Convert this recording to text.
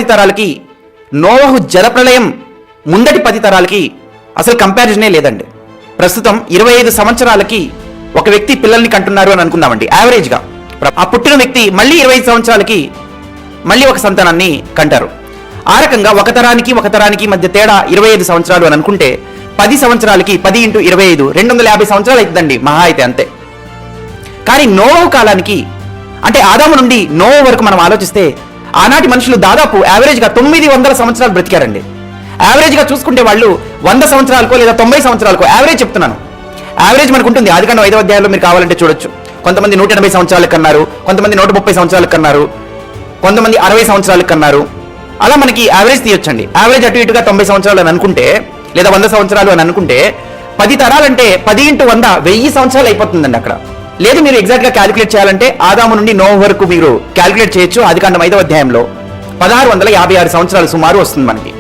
10 తరాలకి నోవహు జలప్రళయం ముందటి 10 తరాలకి అసలు కంపారిజనే లేదండి. ప్రస్తుతం 25 సంవత్సరాలకి ఒక వ్యక్తి పిల్లల్ని కంటున్నారు అని అనుకుందామండి యావరేజ్గా. ఆ పుట్టిన వ్యక్తి మళ్ళీ 25 సంవత్సరాలకి మళ్ళీ ఒక సంతానాన్ని కంటారు. ఆ రకంగా ఒక తరానికి మధ్య తేడా 25 సంవత్సరాలు అని అనుకుంటే 10 సంవత్సరాలకి 10 × 25 250 సంవత్సరాలు అవుతుందండి మహా అయితే, అంతే. కానీ నోవహు కాలానికి అంటే ఆదాము నుండి నోవహు వరకు మనం ఆలోచిస్తే ఆనాటి మనుషులు దాదాపు యావరేజ్గా 900 సంవత్సరాలు బ్రతికారండి. యావరేజ్గా చూసుకుంటే వాళ్ళు 100 సంవత్సరాలకో లేదా 90 సంవత్సరాలకో యావరేజ్ చెప్తున్నాను. యావరేజ్ మనకు ఉంటుంది. ఆదికాండం 5వ అధ్యాయంలో మీరు కావాలంటే చూడొచ్చు. కొంతమంది 180 సంవత్సరాలకు కన్నారు, కొంతమంది 130 సంవత్సరాలకు కన్నారు, కొంతమంది 60 సంవత్సరాలకు కన్నారు. అలా మనకి యావరేజ్ తీయొచ్చండి. యావరేజ్ అటు ఇటుగా 90 సంవత్సరాలు అని అనుకుంటే లేదా 100 సంవత్సరాలు అని అనుకుంటే 10 తరాలంటే 10 × 100 1000 సంవత్సరాలు అయిపోతుందండి అక్కడ. లేదు మీరు ఎగ్జాక్ట్ గా క్యాలిక్యులేట్ చేయాలంటే ఆదాము నుండి నోవహు వరకు మీరు క్యాలిక్యులేట్ చేయొచ్చు. ఆదికాండం 5వ అధ్యాయంలో 1656 సంవత్సరాలు సుమారు వస్తుంది మనకి.